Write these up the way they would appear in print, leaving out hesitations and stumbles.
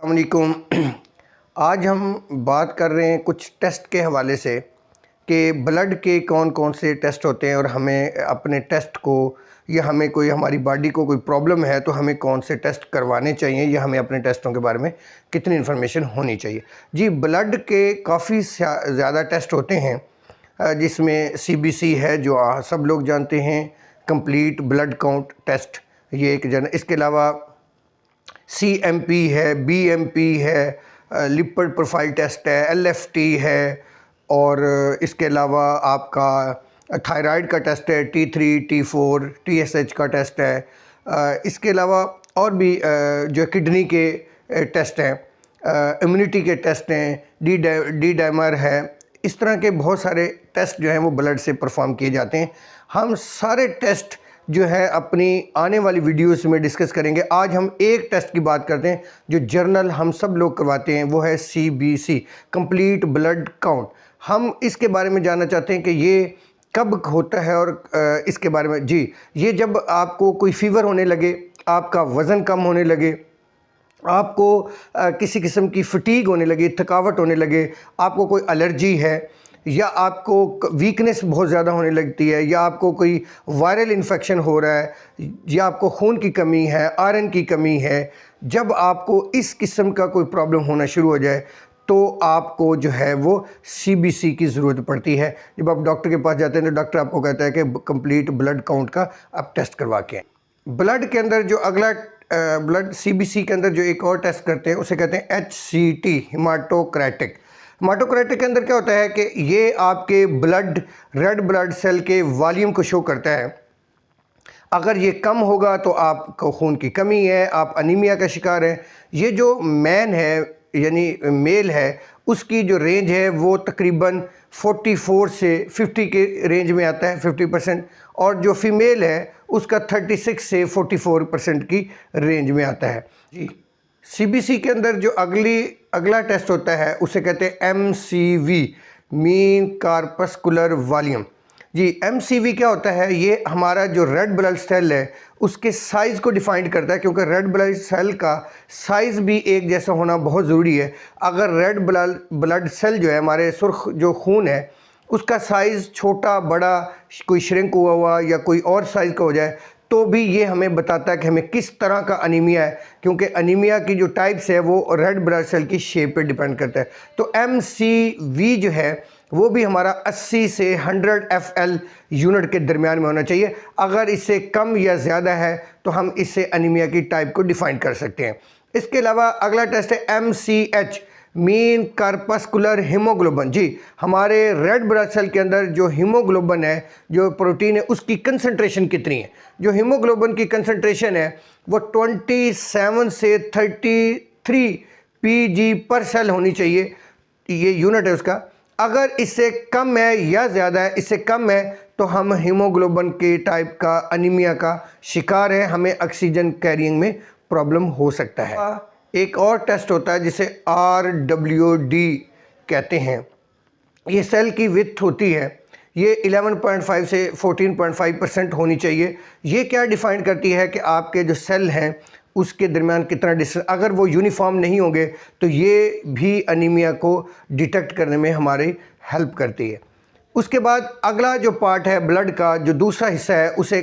अस्सलामुअलैकुम। आज हम बात कर रहे हैं कुछ टेस्ट के हवाले से कि ब्लड के कौन कौन से टेस्ट होते हैं और हमें अपने टेस्ट को या हमें कोई हमारी बॉडी को कोई प्रॉब्लम है तो हमें कौन से टेस्ट करवाने चाहिए या हमें अपने टेस्टों के बारे में कितनी इन्फॉर्मेशन होनी चाहिए। जी, ब्लड के काफ़ी ज़्यादा टेस्ट होते हैं जिसमें सीबीसी है जो सब लोग जानते हैं, कंप्लीट ब्लड काउंट टेस्ट, ये एक इसके अलावा सीएमपी है, बीएमपी है, लिपिड प्रोफाइल टेस्ट है, एलएफटी है और इसके अलावा आपका थायराइड का टेस्ट है, T3, T4, TSH का टेस्ट है। इसके अलावा और भी जो किडनी के टेस्ट हैं, इम्यूनिटी के टेस्ट हैं, डी डाइमर है। इस तरह के बहुत सारे टेस्ट जो हैं वो ब्लड से परफॉर्म किए जाते हैं। हम सारे टेस्ट जो है अपनी आने वाली वीडियोस में डिस्कस करेंगे। आज हम एक टेस्ट की बात करते हैं जो जर्नल हम सब लोग करवाते हैं, वो है CBC, कंप्लीट ब्लड काउंट। हम इसके बारे में जानना चाहते हैं कि ये कब होता है और इसके बारे में। जी, ये जब आपको कोई फीवर होने लगे, आपका वज़न कम होने लगे, आपको किसी किस्म की फटीग होने लगी, थकावट होने लगे, आपको कोई एलर्जी है या आपको वीकनेस बहुत ज़्यादा होने लगती है या आपको कोई वायरल इन्फेक्शन हो रहा है या आपको खून की कमी है, आयरन की कमी है, जब आपको इस किस्म का कोई प्रॉब्लम होना शुरू हो जाए तो आपको जो है वो CBC की ज़रूरत पड़ती है। जब आप डॉक्टर के पास जाते हैं तो डॉक्टर आपको कहता है कि कंप्लीट ब्लड काउंट का आप टेस्ट करवा के आएं। ब्लड के अंदर जो अगला ब्लड CBC के अंदर जो एक और टेस्ट करते हैं उसे कहते हैं HCT, हिमाटोक्रेटिक। हिमाटोक्रेटिक के अंदर क्या होता है कि ये आपके रेड ब्लड सेल के वॉल्यूम को शो करता है। अगर ये कम होगा तो आपको खून की कमी है, आप अनीमिया का शिकार हैं। ये जो मैन है यानी मेल है, उसकी जो रेंज है वो तकरीबन 44 से 50 के रेंज में आता है, 50%, और जो फीमेल है उसका 36 से 44% की रेंज में आता है। जी, CBC के अंदर जो अगला टेस्ट होता है उसे कहते हैं MCV, मीन कार्पस्कुलर वॉल्यूम। जी, MCV क्या होता है? ये हमारा जो रेड ब्लड सेल है उसके साइज़ को डिफाइन करता है, क्योंकि रेड ब्लड सेल का साइज़ भी एक जैसा होना बहुत ज़रूरी है। अगर रेड ब्लड सेल जो है, हमारे सुर्ख जो खून है, उसका साइज़ छोटा बड़ा, कोई श्रिंक हुआ हुआ या कोई और साइज़ का हो जाए तो भी ये हमें बताता है कि हमें किस तरह का अनीमिया है, क्योंकि अनीमिया की जो टाइप्स है वो रेड ब्लड सेल की शेप पे डिपेंड करता है। तो MCV जो है वो भी हमारा 80 से 100 FL यूनिट के दरमियान में होना चाहिए। अगर इससे कम या ज़्यादा है तो हम इससे अनीमिया की टाइप को डिफ़ाइन कर सकते हैं। इसके अलावा अगला टेस्ट है MCH, मीन कार्पस्कुलर हीमोग्लोबिन। जी, हमारे रेड ब्लड सेल के अंदर जो हीमोग्लोबिन है, जो प्रोटीन है, उसकी कंसंट्रेशन कितनी है। जो हीमोग्लोबिन की कंसंट्रेशन है वो 27 से 33 pg पर सेल होनी चाहिए, ये यूनिट है उसका। अगर इससे कम है या ज़्यादा है, इससे कम है तो हम हीमोग्लोबिन के टाइप का अनीमिया का शिकार है, हमें ऑक्सीजन कैरिंग में प्रॉब्लम हो सकता है। एक और टेस्ट होता है जिसे RWD कहते हैं। ये सेल की विड्थ होती है, ये 11.5 से 14.5% होनी चाहिए। ये क्या डिफ़ाइन करती है कि आपके जो सेल हैं उसके दरमियान कितना डिस्टेंस, अगर वो यूनिफॉर्म नहीं होंगे तो ये भी अनीमिया को डिटेक्ट करने में हमारी हेल्प करती है। उसके बाद अगला जो पार्ट है ब्लड का, जो दूसरा हिस्सा है, उसे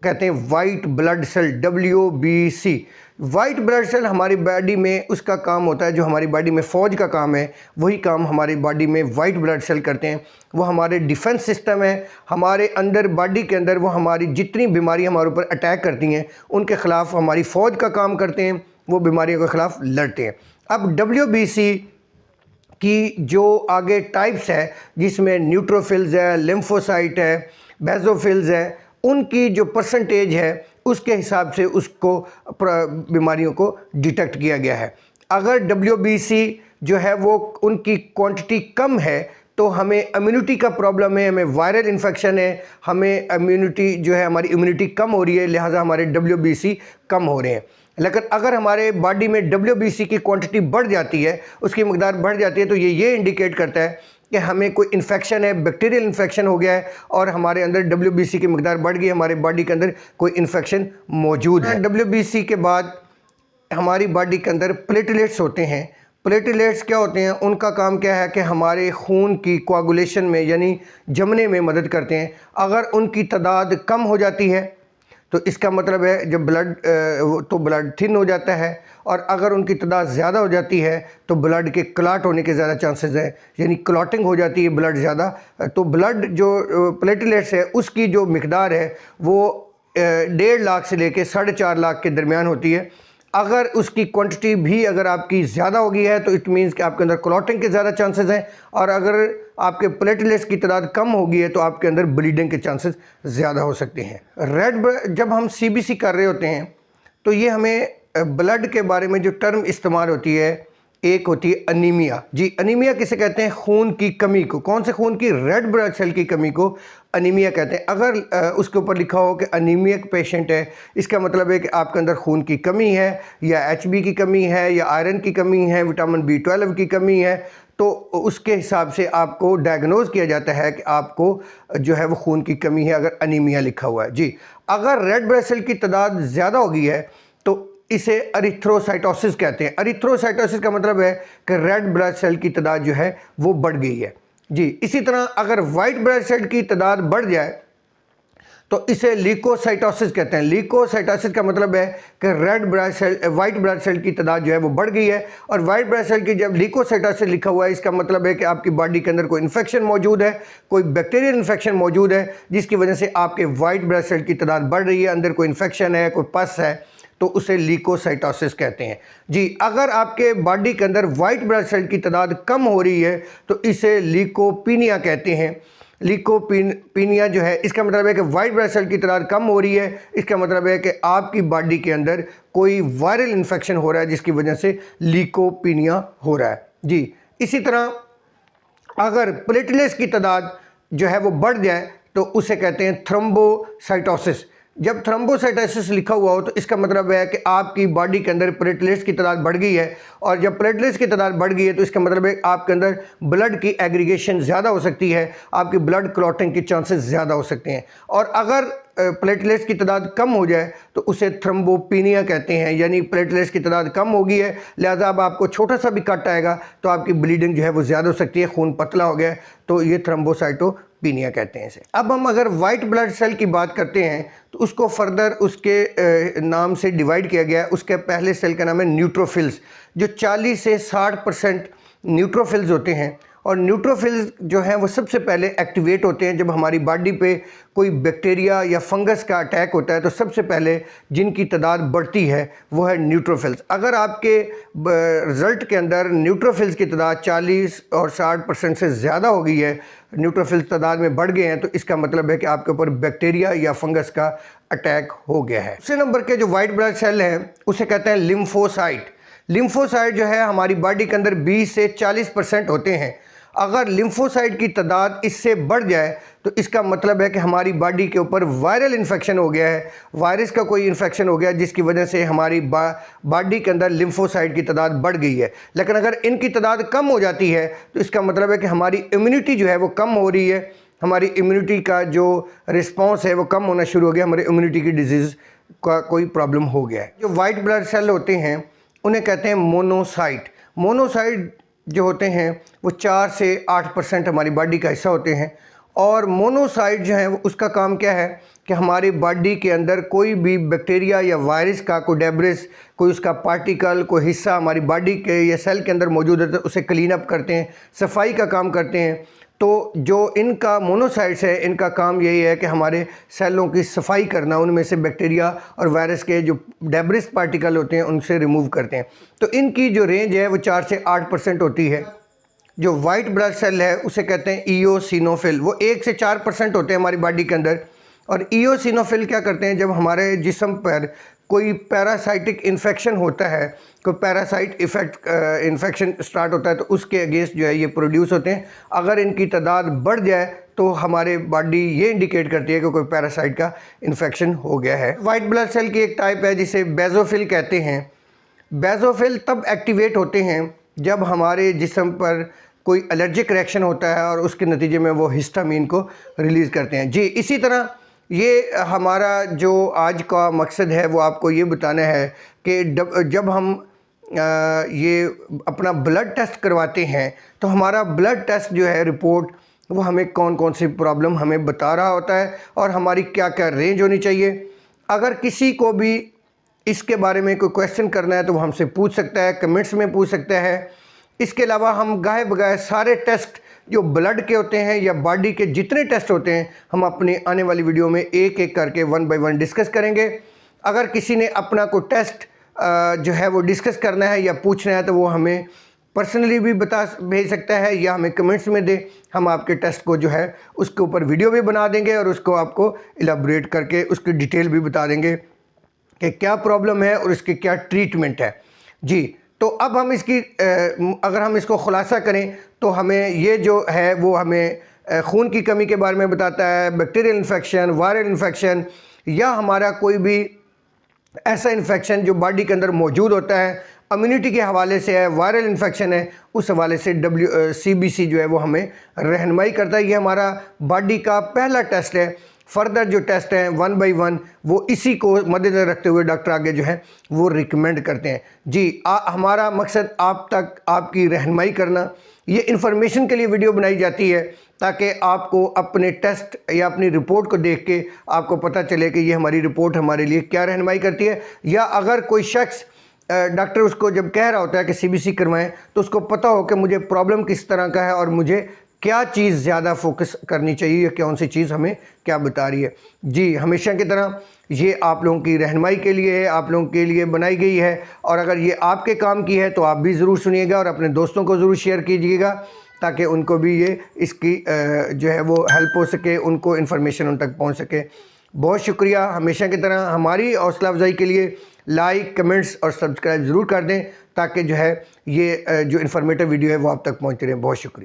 कहते हैं white blood cell, WBC। White blood cell हमारी बॉडी में उसका काम होता है, जो हमारी बॉडी में फ़ौज का काम है वही काम हमारी बॉडी में वाइट ब्लड सेल करते हैं। वो हमारे डिफेंस सिस्टम है, हमारे अंदर बॉडी के अंदर वो हमारी जितनी बीमारी हमारे ऊपर अटैक करती हैं उनके ख़िलाफ़ हमारी फ़ौज का काम करते हैं, वो बीमारियों के ख़िलाफ़ लड़ते हैं। अब WBC की जो आगे टाइप्स है जिसमें न्यूट्रोफिल्स है, लिम्फोसाइट है, बेसोफिल्स है, उनकी जो परसेंटेज है उसके हिसाब से उसको बीमारियों को डिटेक्ट किया गया है। अगर WBC जो है वो उनकी क्वांटिटी कम है तो हमें इम्यूनिटी का प्रॉब्लम है, हमें वायरल इन्फेक्शन है, हमें इम्यूनिटी जो है, हमारी इम्यूनिटी कम हो रही है, लिहाजा हमारे WBC कम हो रहे हैं। लेकिन अगर हमारे बॉडी में WBC की क्वांटिटी बढ़ जाती है, उसकी मकदार बढ़ जाती है, तो ये इंडिकेट करता है कि हमें कोई इन्फेक्शन है, बैक्टीरियल इन्फेक्शन हो गया है और हमारे अंदर WBC की मकदार बढ़ गई, हमारे बॉडी के अंदर कोई इन्फेक्शन मौजूद है। WBC के बाद हमारी बॉडी के अंदर प्लेटलेट्स होते हैं। प्लेटलेट्स क्या होते हैं, उनका काम क्या है कि हमारे खून की कोआगुलेशन में यानी जमने में मदद करते हैं। अगर उनकी तादाद कम हो जाती है तो इसका मतलब है जब ब्लड थिन हो जाता है, और अगर उनकी तादाद ज़्यादा हो जाती है तो ब्लड के क्लॉट होने के ज़्यादा चांसेस हैं, यानी क्लॉटिंग हो जाती है ब्लड ज़्यादा। तो ब्लड जो प्लेटलेट्स है उसकी जो मिकदार है वो 1.5 लाख से लेके 4.5 लाख के दरमियान होती है। अगर उसकी क्वांटिटी भी अगर आपकी ज़्यादा हो गई है तो इट मीन्स कि आपके अंदर क्लॉटिंग के ज़्यादा चांसेस हैं, और अगर आपके प्लेटलेट्स की तादाद कम होगी है तो आपके अंदर ब्लीडिंग के चांसेस ज़्यादा हो सकते हैं। जब हम सीबीसी कर रहे होते हैं तो ये हमें ब्लड के बारे में जो टर्म इस्तेमाल होती है, एक होती है अनीमिया। जी, अनीमिया किसे कहते हैं? खून की कमी को। कौन से खून की? रेड ब्लड सेल की कमी को अनीमिया कहते हैं। अगर उसके ऊपर लिखा हो कि अनीमिक पेशेंट है, इसका मतलब है कि आपके अंदर खून की कमी है, या HB की कमी है, या आयरन की कमी है, विटामिन B12 की कमी है। तो उसके हिसाब से आपको डायग्नोज किया जाता है कि आपको जो है वो खून की कमी है, अगर अनीमिया लिखा हुआ है। जी, अगर रेड ब्लड सेल की तादाद ज़्यादा हो गई है तो इसे एरिथ्रोसाइटोसिस कहते हैं। एरिथ्रोसाइटोसिस का मतलब है कि रेड ब्लड सेल की तादाद जो है वो बढ़ गई है। जी, इसी तरह अगर वाइट ब्लड सेल की तादाद बढ़ जाए तो इसे ल्यूकोसाइटोसिस कहते हैं। ल्यूकोसाइटोसिस का मतलब है कि वाइट ब्लड सेल की तादाद जो है वो बढ़ गई है, और वाइट ब्लड सेल की जब ल्यूकोसाइटोसिस लिखा हुआ है इसका मतलब है कि आपकी बॉडी के अंदर कोई इन्फेक्शन मौजूद है, कोई बैक्टीरियल इन्फेक्शन मौजूद है, जिसकी वजह से आपके वाइट ब्लड सेल की तादाद बढ़ रही है, अंदर कोई इन्फेक्शन है, कोई पस है, तो उसे ल्यूकोसाइटोसिस कहते हैं। जी, अगर आपके बॉडी के अंदर वाइट ब्लड सेल की तादाद कम हो रही है तो इसे ल्यूकोपीनिया कहते हैं। ल्यूकोपीनिया जो है इसका मतलब है कि वाइट ब्लड सेल की तादाद कम हो रही है, इसका मतलब है कि आपकी बॉडी के अंदर कोई वायरल इन्फेक्शन हो रहा है जिसकी वजह से ल्यूकोपीनिया हो रहा है। जी, इसी तरह अगर प्लेटलेट्स की तादाद जो है वो बढ़ जाए तो उसे कहते हैं थ्रोम्बोसाइटोसिस। जब थ्रोम्बोसाइटोसिस लिखा हुआ हो तो इसका मतलब है कि आपकी बॉडी के अंदर प्लेटलेट्स की तादाद बढ़ गई है, और जब प्लेटलेट्स की तादाद बढ़ गई है तो इसका मतलब है आपके अंदर ब्लड की एग्रीगेशन ज़्यादा हो सकती है, आपकी ब्लड क्लॉटिंग के चांसेस ज़्यादा हो सकते हैं। और अगर प्लेटलेट्स की तादाद कम हो जाए तो उसे थ्रोम्बोपीनिया कहते हैं, यानी प्लेटलेट्स की तादाद कम हो गई है, लिहाजा अब आपको छोटा सा भी कट आएगा तो आपकी ब्लीडिंग जो है वो ज़्यादा हो सकती है, खून पतला हो गया है, तो ये थ्रोम्बोसाइटोपीनिया कहते हैं इसे। अब हम अगर वाइट ब्लड सेल की बात करते हैं तो उसको फर्दर उसके नाम से डिवाइड किया गया है। उसके पहले सेल का नाम है न्यूट्रोफिल्स, जो 40 से 60% न्यूट्रोफिल्स होते हैं। और न्यूट्रोफिल्स जो हैं वो सबसे पहले एक्टिवेट होते हैं जब हमारी बॉडी पे कोई बैक्टीरिया या फंगस का अटैक होता है, तो सबसे पहले जिनकी तादाद बढ़ती है वो है न्यूट्रोफिल्स। अगर आपके रिज़ल्ट के अंदर न्यूट्रोफिल्स की तादाद 40 और 60% से ज़्यादा हो गई है, न्यूट्रोफिल्स तादाद में बढ़ गए हैं, तो इसका मतलब है कि आपके ऊपर बैक्टीरिया या फंगस का अटैक हो गया है। दूसरे नंबर के जो वाइट ब्लड सेल हैं उसे कहते हैं लिम्फोसाइट। लिम्फोसाइट जो है हमारी बॉडी के अंदर 20 से 40% होते हैं। अगर लिम्फोसाइट की तादाद इससे बढ़ जाए तो इसका मतलब है कि हमारी बॉडी के ऊपर वायरल इन्फेक्शन हो गया है, वायरस का कोई इन्फेक्शन हो गया जिसकी वजह से हमारी बॉडी के अंदर लिम्फोसाइट की तादाद बढ़ गई है। लेकिन अगर इनकी तादाद कम हो जाती है तो इसका मतलब है कि हमारी इम्यूनिटी जो है वो कम हो रही है, हमारी इम्यूनिटी का जो रिस्पॉन्स है वो कम होना शुरू हो गया, हमारी इम्यूनिटी की डिजीज़ का कोई प्रॉब्लम हो गया है। जो वाइट ब्लड सेल होते हैं उन्हें कहते हैं मोनोसाइट। मोनोसाइट जो होते हैं वो 4 से 8% हमारी बॉडी का हिस्सा होते हैं। और मोनोसाइट जो है उसका काम क्या है कि हमारी बॉडी के अंदर कोई भी बैक्टीरिया या वायरस का कोई डेब्रिस, कोई उसका पार्टिकल, कोई हिस्सा हमारी बॉडी के या सेल के अंदर मौजूद है तो उसे क्लीन अप करते हैं, सफाई का काम करते हैं। तो जो इनका मोनोसाइट्स है इनका काम यही है कि हमारे सेलों की सफाई करना, उनमें से बैक्टीरिया और वायरस के जो डेब्रिस पार्टिकल होते हैं उनसे रिमूव करते हैं। तो इनकी जो रेंज है वो 4 से 8% होती है। जो वाइट ब्लड सेल है उसे कहते हैं ईओसिनोफिल, वो 1 से 4% होते हैं हमारी बॉडी के अंदर। और ईओसिनोफिल क्या करते हैं, जब हमारे जिस्म पर कोई पैरासाइटिक इन्फेक्शन होता है, कोई पैरासाइट इन्फेक्शन स्टार्ट होता है तो उसके अगेंस्ट जो है ये प्रोड्यूस होते हैं। अगर इनकी तादाद बढ़ जाए तो हमारे बॉडी ये इंडिकेट करती है कि कोई पैरासाइट का इन्फेक्शन हो गया है। वाइट ब्लड सेल की एक टाइप है जिसे बेज़ोफिल कहते हैं। बेज़ोफिल तब एक्टिवेट होते हैं जब हमारे जिस्म पर कोई एलर्जिक रिएक्शन होता है और उसके नतीजे में वो हिस्टामीन को रिलीज़ करते हैं। जी, इसी तरह ये हमारा जो आज का मकसद है वो आपको ये बताना है कि जब हम ये अपना ब्लड टेस्ट करवाते हैं तो हमारा ब्लड टेस्ट जो है रिपोर्ट वो हमें कौन कौन सी प्रॉब्लम हमें बता रहा होता है और हमारी क्या क्या रेंज होनी चाहिए। अगर किसी को भी इसके बारे में कोई क्वेश्चन करना है तो वो हमसे पूछ सकता है, कमेंट्स में पूछ सकता है। इसके अलावा हम गाहे बगाए सारे टेस्ट जो ब्लड के होते हैं या बॉडी के जितने टेस्ट होते हैं हम अपनी आने वाली वीडियो में एक एक करके 1 बाय 1 डिस्कस करेंगे। अगर किसी ने अपना कोई टेस्ट जो है वो डिस्कस करना है या पूछना है तो वो हमें पर्सनली भी भेज सकता है या हमें कमेंट्स में दे। हम आपके टेस्ट को जो है उसके ऊपर वीडियो भी बना देंगे और उसको आपको इलाबोरेट करके उसकी डिटेल भी बता देंगे कि क्या प्रॉब्लम है और इसकी क्या ट्रीटमेंट है। जी, तो अब हम इसकी अगर हम इसको खुलासा करें तो हमें ये जो है वो हमें खून की कमी के बारे में बताता है, बैक्टीरियल इन्फेक्शन, वायरल इन्फेक्शन या हमारा कोई भी ऐसा इन्फेक्शन जो बॉडी के अंदर मौजूद होता है, इम्यूनिटी के हवाले से है, वायरल इन्फेक्शन है, उस हवाले से CBC जो है वो हमें रहनुमाई करता है। ये हमारा बॉडी का पहला टेस्ट है। फर्दर जो टेस्ट हैं 1 बाय 1 वो इसी को मद्देनज़र रखते हुए डॉक्टर आगे जो है वो रिकमेंड करते हैं। जी, हमारा मकसद आप तक आपकी रहनुमाई करना, ये इन्फॉर्मेशन के लिए वीडियो बनाई जाती है ताकि आपको अपने टेस्ट या अपनी रिपोर्ट को देख के आपको पता चले कि ये हमारी रिपोर्ट हमारे लिए क्या रहनुमाई करती है। या अगर कोई शख्स डॉक्टर उसको जब कह रहा होता है कि CBC करवाएं तो उसको पता हो कि मुझे प्रॉब्लम किस तरह का है और मुझे क्या चीज़ ज़्यादा फोकस करनी चाहिए या कौन सी चीज़ हमें क्या बता रही है। जी, हमेशा की तरह ये आप लोगों की रहनुमाई के लिए है, आप लोगों के लिए बनाई गई है और अगर ये आपके काम की है तो आप भी ज़रूर सुनिएगा और अपने दोस्तों को ज़रूर शेयर कीजिएगा ताकि उनको भी ये इसकी जो है वो हेल्प हो सके, उनको इन्फॉर्मेशन उन तक पहुँच सके। बहुत शुक्रिया। हमेशा की तरह हमारी हौसला अफजाई के लिए लाइक, कमेंट्स और सब्सक्राइब ज़रूर कर दें ताकि जो है ये जो इन्फॉर्मेटिव वीडियो है वो आप तक पहुँचती रहे। बहुत शुक्रिया।